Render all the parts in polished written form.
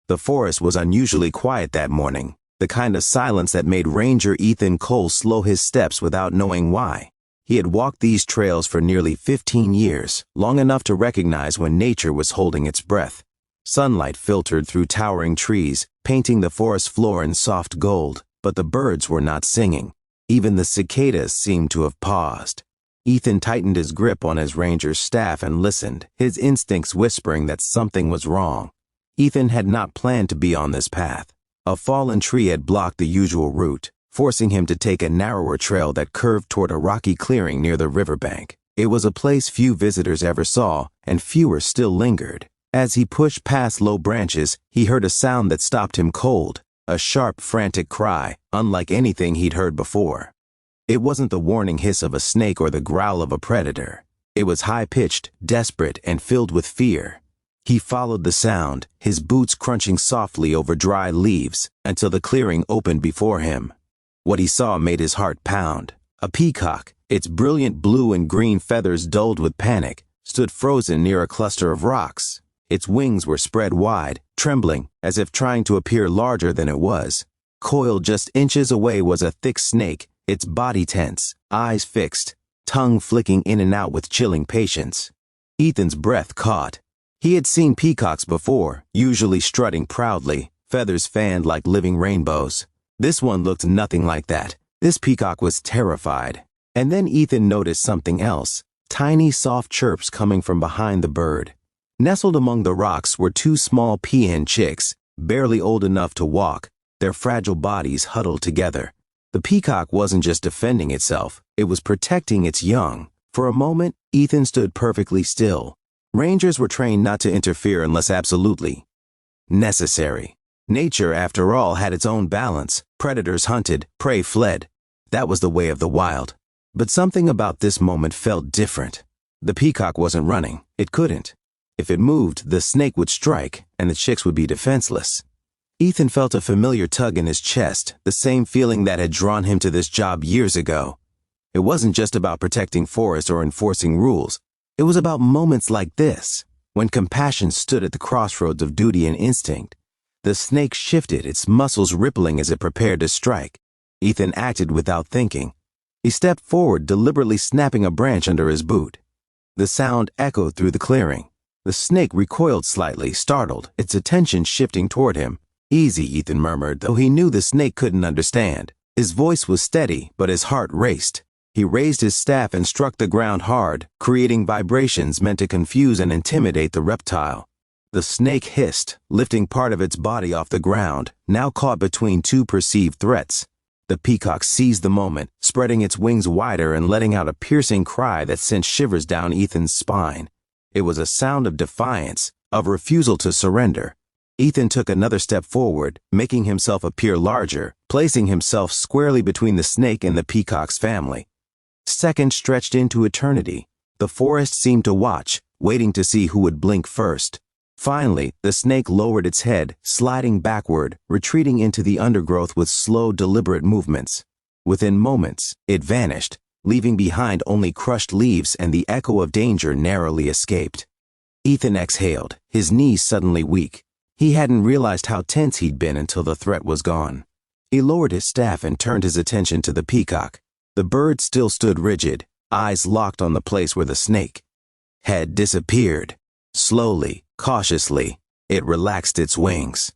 The forest was unusually quiet that morning, the kind of silence that made Ranger Ethan Cole slow his steps without knowing why. He had walked these trails for nearly 15 years, long enough to recognize when nature was holding its breath. Sunlight filtered through towering trees, painting the forest floor in soft gold, but the birds were not singing. Even the cicadas seemed to have paused. Ethan tightened his grip on his ranger's staff and listened, his instincts whispering that something was wrong. Ethan had not planned to be on this path. A fallen tree had blocked the usual route, forcing him to take a narrower trail that curved toward a rocky clearing near the riverbank. It was a place few visitors ever saw, and fewer still lingered. As he pushed past low branches, he heard a sound that stopped him cold, a sharp, frantic cry, unlike anything he'd heard before. It wasn't the warning hiss of a snake or the growl of a predator. It was high-pitched, desperate, and filled with fear. He followed the sound, his boots crunching softly over dry leaves, until the clearing opened before him. What he saw made his heart pound. A peacock, its brilliant blue and green feathers dulled with panic, stood frozen near a cluster of rocks. Its wings were spread wide, trembling, as if trying to appear larger than it was. Coiled just inches away was a thick snake, its body tense, eyes fixed, tongue flicking in and out with chilling patience. Ethan's breath caught. He had seen peacocks before, usually strutting proudly, feathers fanned like living rainbows. This one looked nothing like that. This peacock was terrified. And then Ethan noticed something else, tiny soft chirps coming from behind the bird. Nestled among the rocks were two small peahen chicks, barely old enough to walk, their fragile bodies huddled together. The peacock wasn't just defending itself, it was protecting its young. For a moment, Ethan stood perfectly still. Rangers were trained not to interfere unless absolutely necessary. Nature, after all, had its own balance. Predators hunted, prey fled. That was the way of the wild. But something about this moment felt different. The peacock wasn't running. It couldn't. If it moved, the snake would strike, and the chicks would be defenseless. Ethan felt a familiar tug in his chest, the same feeling that had drawn him to this job years ago. It wasn't just about protecting forests or enforcing rules. It was about moments like this, when compassion stood at the crossroads of duty and instinct. The snake shifted, its muscles rippling as it prepared to strike. Ethan acted without thinking. He stepped forward, deliberately snapping a branch under his boot. The sound echoed through the clearing. The snake recoiled slightly, startled, its attention shifting toward him. "Easy," Ethan murmured, though he knew the snake couldn't understand. His voice was steady, but his heart raced. He raised his staff and struck the ground hard, creating vibrations meant to confuse and intimidate the reptile. The snake hissed, lifting part of its body off the ground, now caught between two perceived threats. The peacock seized the moment, spreading its wings wider and letting out a piercing cry that sent shivers down Ethan's spine. It was a sound of defiance, of refusal to surrender. Ethan took another step forward, making himself appear larger, placing himself squarely between the snake and the peacock's family. Seconds stretched into eternity. The forest seemed to watch, waiting to see who would blink first. Finally, the snake lowered its head, sliding backward, retreating into the undergrowth with slow, deliberate movements. Within moments, it vanished, leaving behind only crushed leaves and the echo of danger narrowly escaped. Ethan exhaled, his knees suddenly weak. He hadn't realized how tense he'd been until the threat was gone. He lowered his staff and turned his attention to the peacock. The bird still stood rigid, eyes locked on the place where the snake had disappeared. Slowly, cautiously, it relaxed its wings.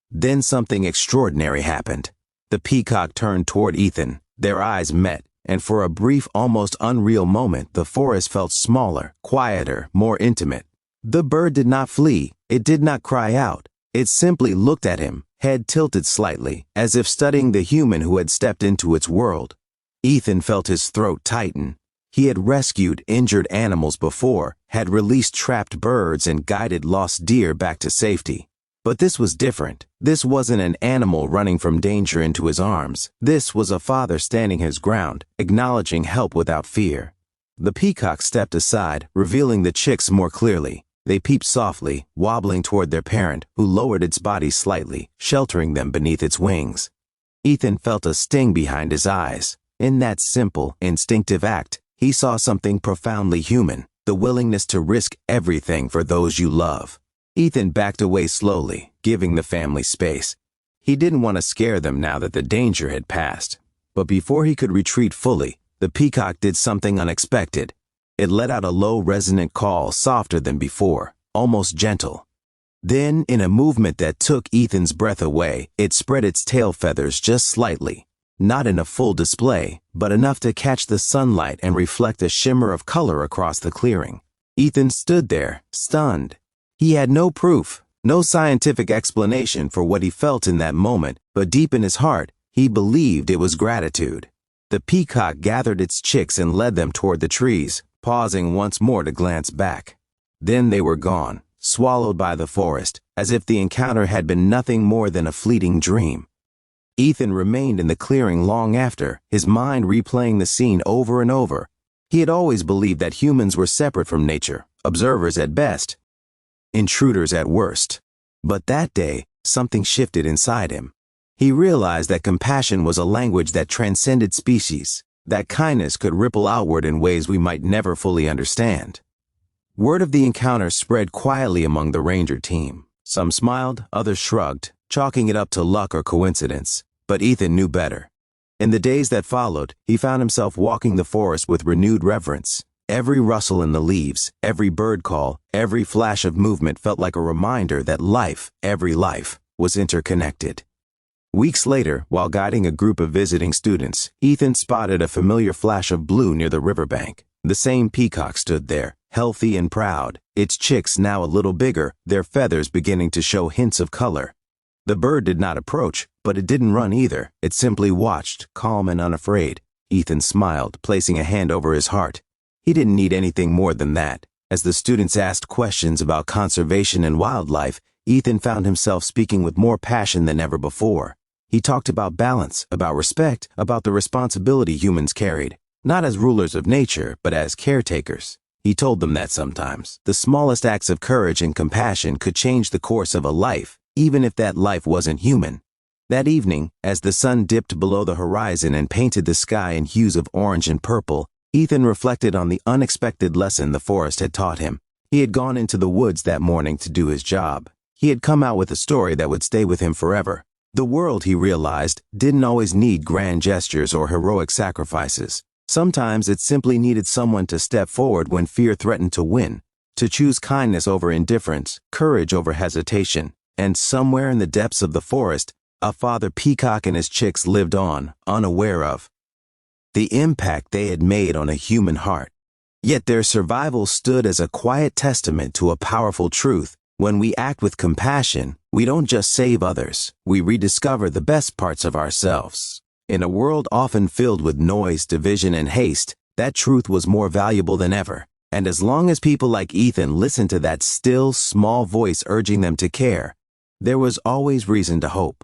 Then something extraordinary happened. The peacock turned toward Ethan. Their eyes met, and for a brief, almost unreal moment, the forest felt smaller, quieter, more intimate. The bird did not flee. It did not cry out. It simply looked at him, head tilted slightly, as if studying the human who had stepped into its world. Ethan felt his throat tighten. He had rescued injured animals before, had released trapped birds and guided lost deer back to safety. But this was different. This wasn't an animal running from danger into his arms. This was a father standing his ground, acknowledging help without fear. The peacock stepped aside, revealing the chicks more clearly. They peeped softly, wobbling toward their parent, who lowered its body slightly, sheltering them beneath its wings. Ethan felt a sting behind his eyes. In that simple, instinctive act, he saw something profoundly human, the willingness to risk everything for those you love. Ethan backed away slowly, giving the family space. He didn't want to scare them now that the danger had passed. But before he could retreat fully, the peacock did something unexpected. It let out a low, resonant call, softer than before, almost gentle. Then, in a movement that took Ethan's breath away, it spread its tail feathers just slightly. Not in a full display, but enough to catch the sunlight and reflect a shimmer of color across the clearing. Ethan stood there, stunned. He had no proof, no scientific explanation for what he felt in that moment, but deep in his heart, he believed it was gratitude. The peacock gathered its chicks and led them toward the trees, pausing once more to glance back. Then they were gone, swallowed by the forest, as if the encounter had been nothing more than a fleeting dream. Ethan remained in the clearing long after, his mind replaying the scene over and over. He had always believed that humans were separate from nature, observers at best, intruders at worst. But that day, something shifted inside him. He realized that compassion was a language that transcended species, that kindness could ripple outward in ways we might never fully understand. Word of the encounter spread quietly among the ranger team. Some smiled, others shrugged, chalking it up to luck or coincidence. But Ethan knew better. In the days that followed, he found himself walking the forest with renewed reverence. Every rustle in the leaves, every bird call, every flash of movement felt like a reminder that life, every life, was interconnected. Weeks later, while guiding a group of visiting students, Ethan spotted a familiar flash of blue near the riverbank. The same peacock stood there, healthy and proud, its chicks now a little bigger, their feathers beginning to show hints of color. The bird did not approach, but it didn't run either. It simply watched, calm and unafraid. Ethan smiled, placing a hand over his heart. He didn't need anything more than that. As the students asked questions about conservation and wildlife, Ethan found himself speaking with more passion than ever before. He talked about balance, about respect, about the responsibility humans carried, not as rulers of nature, but as caretakers. He told them that sometimes the smallest acts of courage and compassion could change the course of a life, even if that life wasn't human. That evening, as the sun dipped below the horizon and painted the sky in hues of orange and purple, Ethan reflected on the unexpected lesson the forest had taught him. He had gone into the woods that morning to do his job. He had come out with a story that would stay with him forever. The world, he realized, didn't always need grand gestures or heroic sacrifices. Sometimes it simply needed someone to step forward when fear threatened to win, to choose kindness over indifference, courage over hesitation. And somewhere in the depths of the forest, a father peacock and his chicks lived on, unaware of the impact they had made on a human heart. Yet their survival stood as a quiet testament to a powerful truth. When we act with compassion, we don't just save others, we rediscover the best parts of ourselves. In a world often filled with noise, division, and haste, that truth was more valuable than ever. And as long as people like Ethan listened to that still, small voice urging them to care, there was always reason to hope.